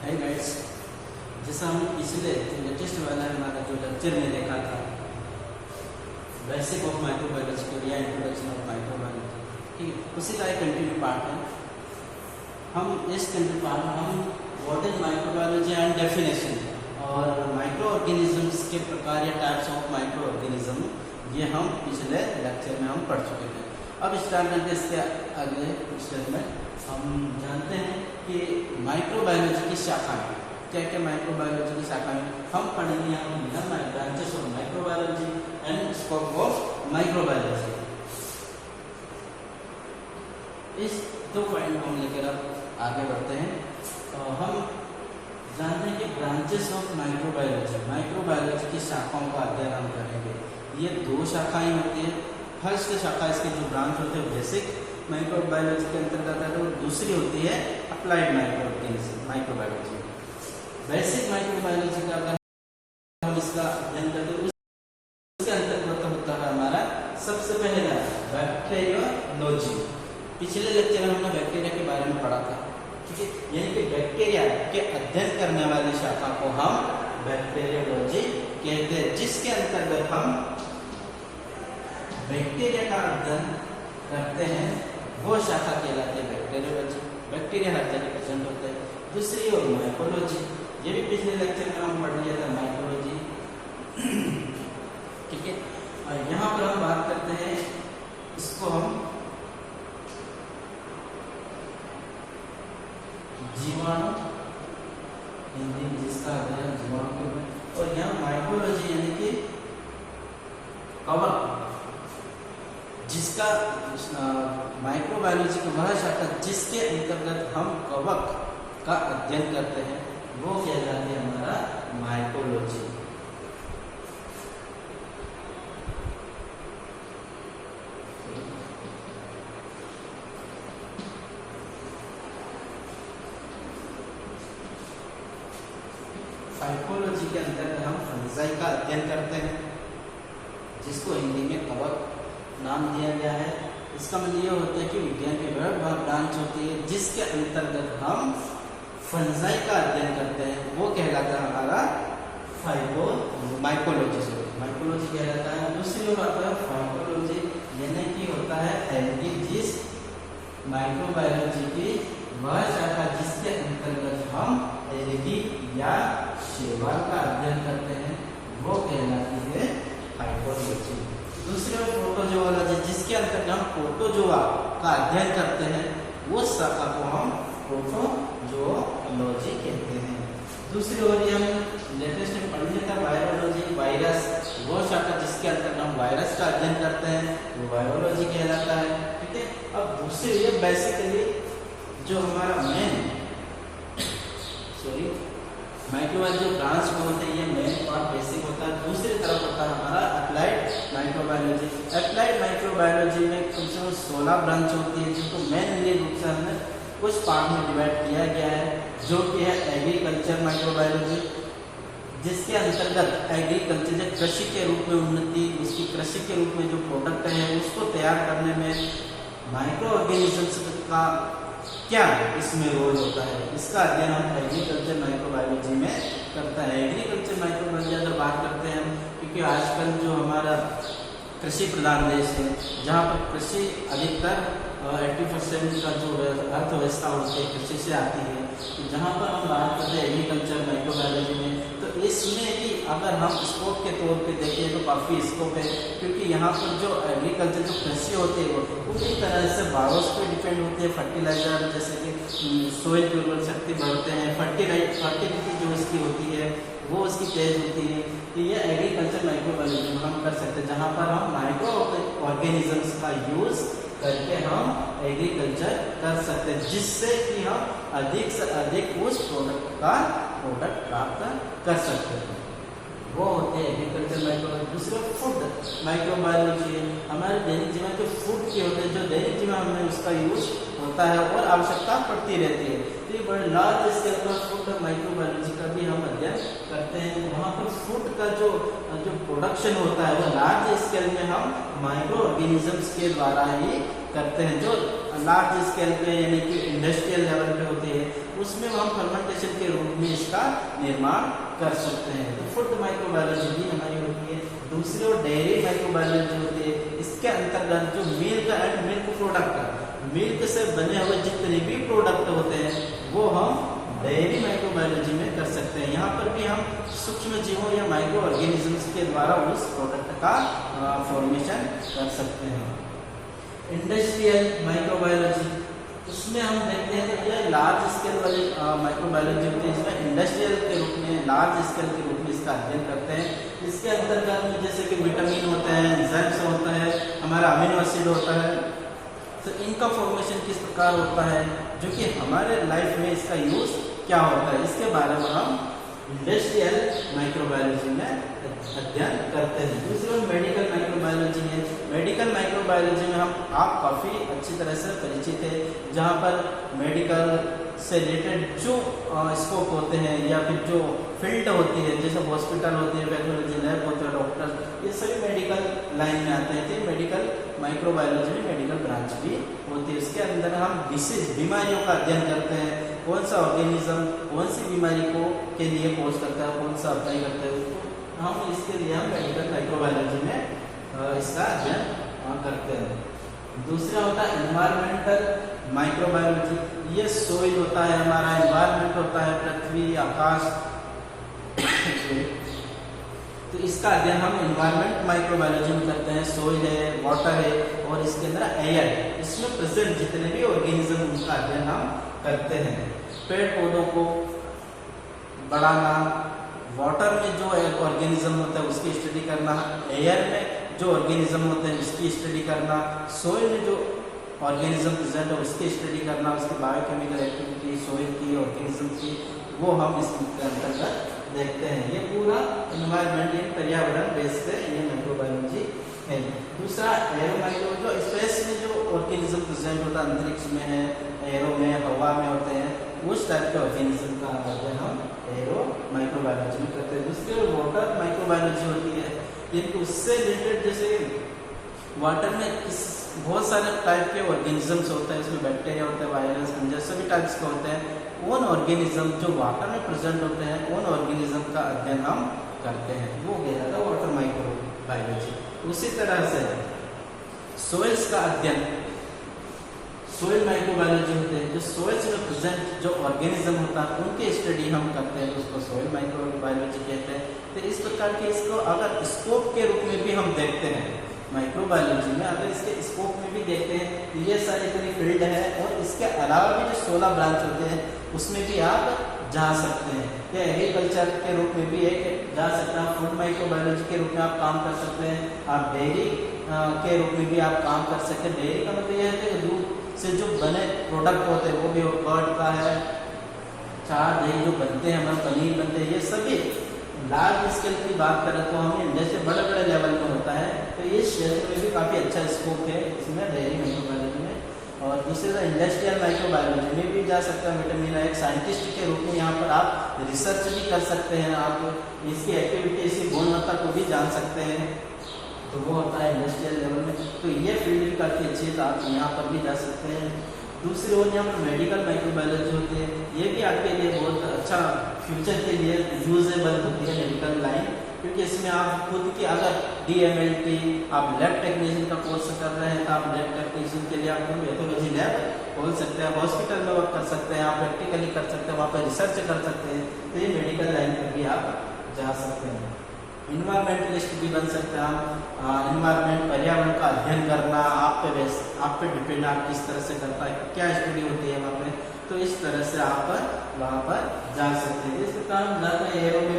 Hi guys, जैसा हम पिछले लेटेस्ट वाला हमारा जो लेक्चर में देखा था बेसिक ऑफ माइक्रोबायोलॉजी या इंट्रोडक्शन ऑफ माइक्रोबायोलॉजी, ठीक है, उसी का एक कंटिन्यू पार्ट है। हम इस कंटिन्यू पार्ट में हम what is microbiology and definition और माइक्रो ऑर्गेनिजम्स के प्रकार या टाइप्स ऑफ माइक्रो ऑर्गेनिज्म, ये हम पिछले लेक्चर में हम पढ़ चुके थे। अब स्टार्ट करके इसके अगले स्टेप में हम जानते हैं कि माइक्रोबायोलॉजी की शाखाएं क्या क्या। माइक्रोबायोलॉजी की शाखाएं हम पढ़ेंगे branches of microbiology and scope of microbiology. इस दो पॉइंट को हम लेकर अब आगे बढ़ते हैं। हम जानते हैं कि ब्रांचेस ऑफ माइक्रोबायोलॉजी की शाखाओं का अध्ययन हम करेंगे। ये दो शाखाएं होती है। फर्स्ट शाखा इसके जो ब्रांच होते हैं बेसिक माइक्रोबायोलॉजी के अंतर्गत है, तो दूसरी होती है अप्लाइड माइक्रोबायोलॉजी। बेसिक माइक्रोबायोलॉजी का अगर हम इसका अध्ययन करते हैं उसके अंतर्गत होता है हमारा सबसे पहला बैक्टीरियोलॉजी। पिछले लेक्चर में हमने बैक्टीरिया के बारे में पढ़ा था, ठीक है, यानी कि बैक्टीरिया के अध्ययन करने वाली शाखा को हम बैक्टीरियोलॉजी कहते हैं, जिसके अंतर्गत हम बैक्टीरिया का अध्ययन करते हैं। वो शाखा कहलाती है बैक्टीरियोलॉजी। बैक्टीरिया हर जगह प्रेजेंट होते हैं। दूसरी ओर माइकोलॉजी, ये भी पिछले लेक्चर में हम पढ़ लिया था माइकोलॉजी, ठीक है। और यहाँ पर हम बात करते हैं, इसको हम जीवाणु, हिंदी में जिसका अध्ययन जीवाणु के रूप में, और यहाँ माइकोलॉजी यानी कि कवक, जिसका माइक्रोबायोलॉजी की वह शाखा जिसके अंतर्गत हम कवक का अध्ययन करते हैं, वो कहलाती है हमारा माइकोलॉजी। फाइकोलॉजी के अंतर्गत हम फंजाई का अध्ययन करते हैं, जिसको हिंदी में कवक नाम दिया गया है। इसका मतलब ये होता है कि विज्ञान की वह ब्रांच होती है जिसके अंतर्गत हम फंजाई का अध्ययन करते हैं, वो कहलाता है हमारा माइकोलॉजी से माइकोलॉजी कहलाता है। दूसरी ओर आता है फाइकोलॉजी, यानी कि होता है एल्गी, जिस माइक्रोबायोलॉजी की वह शाखा जिसके अंतर्गत हम एल्गी या शैवाल का अध्ययन करते हैं, वो कहलाती है फाइकोलॉजी। दूसरी ओर प्रोटोजोलॉजी, जिसके अंतर्गत हम प्रोटोजोआ का अध्ययन करते हैं, उस शाखा को हम प्रोटोजोलॉजी कहते हैं। दूसरी ओर हम लेटेस्ट में पढ़ लिया था वायरोलॉजी, वायरस, वो शाखा जिसके अंतर्गत हम वायरस का अध्ययन करते हैं, वो वायरोलॉजी कहलाता है, ठीक है। अब दूसरी ये बेसिकली जो हमारा माइक्रोबायोलॉजी जो ब्रांच में होते हैं, ये मेन और बेसिक होता है। दूसरी तरफ होता है हमारा अप्लाइड माइक्रोबायोलॉजी। अप्लाइड माइक्रोबायोलॉजी में कम से कम 16 ब्रांच होती है, जिनको मेनली रूप से हमने कुछ पार्ट में डिवाइड किया गया है, जो कि है एग्रीकल्चर माइक्रोबायोलॉजी, जिसके अंतर्गत एग्रीकल्चर जो कृषि के रूप में उन्नति, उसकी कृषि के रूप में जो प्रोडक्ट है उसको तैयार करने में माइक्रो ऑर्गेनिजम्स का क्या इसमें रोल होता है, इसका अध्ययन हम एग्रीकल्चर माइक्रोबायोलॉजी में करता है। एग्रीकल्चर माइक्रोबायोलॉजी अगर बात करते हैं, क्योंकि आजकल जो हमारा कृषि प्रधान देश है, जहाँ पर कृषि अधिकतर 80% का जो अर्थव्यवस्था होती है कृषि से आती है, तो जहाँ पर हम बात करते हैं एग्रीकल्चर माइक्रोबायोलॉजी में, तो इसमें भी अगर हम स्कोप के तौर पे देखें तो काफ़ी स्कोप है, क्योंकि यहाँ पर जो एग्रीकल्चर जो कृषि होती है वो पूरी तरह से बायोस पे डिपेंड होती है। फर्टिलाइजर जैसे कि सोइल की उर्वरक शक्ति बढ़ते हैं, फर्टिलिटी जो इसकी होती है वो उसकी तेज होती है। तो ये एग्रीकल्चर माइक्रोबायोलॉजी में हम कर सकते हैं, जहाँ पर हम माइक्रो ऑर्गेनिजम्स का यूज़ करके हम एग्रीकल्चर कर सकते हैं, जिससे कि हम अधिक से अधिक उस प्रोडक्ट प्राप्त कर सकते हैं। वो होते हैं एग्रीकल्चर माइक्रोबायोलॉजी। दूसरा फूड माइक्रोबायोलॉजी, हमारे दैनिक जीवन के फूड के होते हैं, जो दैनिक जीवन में उसका यूज होता है और आवश्यकता पड़ती रहती है। तो ये बड़े लार्ज स्केल पर फूड माइक्रोबायोलॉजी का भी हम अध्ययन करते हैं। वहाँ पर फूड का जो प्रोडक्शन होता है वो लार्ज स्केल में हम माइक्रो ऑर्गेनिजम्स के द्वारा ही करते हैं, जो लार्ज स्केल पे यानी कि इंडस्ट्रियल लेवल पे होती है, उसमें हम फर्मेंटेशन के रूप में इसका निर्माण कर सकते हैं। तो फूड माइक्रोबायोलॉजी भी हमारी होती है। दूसरी और डेयरी माइक्रोबायोलॉजी होती है। इसके अंतर्गत जो milk and milk product, milk से बने हुए जितने भी प्रोडक्ट होते हैं वो हम डेयरी माइक्रोबायोलॉजी में कर सकते हैं। यहाँ पर भी हम सूक्ष्म जीवों या माइक्रो ऑर्गेनिजम्स के द्वारा उस प्रोडक्ट का फॉर्मेशन कर सकते हैं। इंडस्ट्रियल माइक्रोबायोलॉजी, उसमें हम देखते हैं कि यह लार्ज स्केल वाली माइक्रोबायोलॉजी होती है, जिसमें इंडस्ट्रियल के रूप में, लार्ज स्केल के रूप में इसका अध्ययन करते हैं। इसके अंतर्गत में जैसे कि विटामिन होते हैं, एंजाइम्स होता है, हमारा अमीनो एसिड होता है, तो इनका फॉर्मेशन किस प्रकार होता है, जो कि हमारे लाइफ में इसका यूज क्या होता है, इसके बारे में हम इंडस्ट्रियल माइक्रोबायोलॉजी में अध्ययन करते हैं। दूसरी ओर मेडिकल माइक्रोबायोलॉजी है। मेडिकल माइक्रोबायोलॉजी में आप काफ़ी अच्छी तरह से परिचित है, जहाँ पर मेडिकल से रिलेटेड जो स्कोप होते हैं या फिर जो फील्ड होती है, जैसे हॉस्पिटल होती है, पैथोलॉजी लैब होते हैं, डॉक्टर, ये सभी मेडिकल लाइन में आते हैं। तो मेडिकल माइक्रोबायोलॉजी में मेडिकल ब्रांच भी होती है। इसके अंदर हम डिसीज, बीमारियों का अध्ययन करते हैं, कौन सा ऑर्गेनिज्म कौन सी बीमारी को के लिए पोज करता है, कौन सा अप्लाई करता है उसको, हम इसके लिए हम मेडिकल माइक्रोबायोलॉजी में इसका अध्ययन करते हैं। दूसरा होता है एनवायरमेंटल माइक्रोबायोलॉजी। ये सोइल होता है, हमारा एनवायरमेंट होता है, पृथ्वी, आकाश, तो इसका अध्ययन हम एनवायरमेंट माइक्रोबायोलॉजी में करते हैं। सोइल है, वाटर है और इसके अंदर एयर है, इसमें प्रेजेंट जितने भी ऑर्गेनिज्म उनका अध्ययन हम करते हैं। पेड़ पौधों को बढ़ाना, वाटर में जो ऑर्गेनिज्म होता है उसकी स्टडी करना, एयर में जो ऑर्गेनिज्म होते हैं उसकी स्टडी करना, सोइल में जो ऑर्गेनिज्म प्रेजेंट है उसकी स्टडी करना, उसकी बायोकेमिकल एक्टिविटी, सोइल की, ऑर्गेनिज्म की, वो हम इसके अंतर्गत देखते हैं। ये पूरा एनवायरमेंट, पर्यावरण बेस पे ये माइक्रोबायोलॉजी है। दूसरा एरो माइक्रो, जो स्पेस में जो ऑर्गेनिज्म प्रेजेंट होता है, अंतरिक्ष में है, एरो में, हवा में होते हैं, उस टाइप के ऑर्गेनिज्म का अध्ययन हम एरो माइक्रोबायोलॉजी में करते हैं। दूसरी ओर वाटर माइक्रोबायोलॉजी होती है, जिनको उससे रिलेटेड, जैसे वाटर में बहुत सारे टाइप के ऑर्गेनिजम्स होते हैं, इसमें बैक्टीरिया होते हैं, वायरस, फंगस, सभी टाइप्स के होते हैं। उन ऑर्गेनिज्म जो वाटर में प्रेजेंट होते हैं, उन ऑर्गेनिज्म का अध्ययन हम करते हैं, वो गया था वाटर माइक्रोबायोलॉजी। उसी तरह से सोइल्स का अध्ययन, सोइल माइक्रोबायोलॉजी होते हैं, जो सोइल्स में प्रेजेंट जो ऑर्गेनिज्म होता है उनकी स्टडी हम करते हैं, उसको सोइल माइक्रोबायोलॉजी कहते हैं। तो इस प्रकार के इसको अगर स्कोप के रूप में भी हम देखते हैं माइक्रोबायोलॉजी में, अगर इसके स्कोप में भी देखते हैं तो ये सारी इतनी फील्ड है, और इसके अलावा भी जो 16 ब्रांच होते हैं उसमें भी आप जा सकते हैं। या एग्रीकल्चर के रूप में भी एक जा सकते हैं, फूड माइक्रोबायोलॉजी के रूप में आप काम कर सकते हैं, आप डेयरी के रूप में भी आप काम कर सकते हैं। डेयरी का मतलब यह है कि दूध से जो बने प्रोडक्ट होते हैं, वो भी बर्ड का है, चार दही जो बनते हैं, हमारे पनीर बनते हैं, ये सभी लार्ज स्केल की बात करें तो हमें जैसे बड़े बड़े लेवल में होता है। तो इस क्षेत्र में भी काफ़ी अच्छा स्कोप है इसमें डेयरी माइक्रोबायोलॉजी में। और दूसरे तो इंडस्ट्रियल माइक्रोबायोलॉजी में भी जा सकता है। विटामिन, एक साइंटिस्ट के रूप में यहाँ पर आप रिसर्च भी कर सकते हैं, आप इसकी एक्टिविटी, इसकी गुणवत्ता को भी जान सकते हैं, तो वो होता है इंडस्ट्रियल लेवल में। तो ये फील्ड भी काफ़ी अच्छी है, तो आप यहाँ पर भी जा सकते हैं। दूसरी ओर यहाँ पर मेडिकल माइक्रोबायोलॉजी होती है, ये भी आपके लिए बहुत अच्छा फ्यूचर के लिए यूजेबल होती है मेडिकल लाइन, क्योंकि इसमें आप खुद की अगर DMLT आप लैब टेक्नीशियन का कोर्स कर रहे हैं तो आप लैब टेक्नीशियन के लिए आप पैथोलॉजी लैब खोल सकते हैं, हॉस्पिटल में वर्क कर सकते हैं, आप प्रैक्टिकली कर सकते हैं, वहाँ पर रिसर्च कर सकते हैं। तो ये मेडिकल लाइन पर भी आप जा सकते हैं। इन्वायरमेंटलिस्ट भी बन सकते हैं आप, इन्वायरमेंट, पर्यावरण का अध्ययन करना आप पे डिपेंड, आप किस तरह से करता है, क्या स्टडी होती है वहाँ पे, तो इस तरह से आप वहाँ पर जा सकते हैं। इस प्रकार एरो में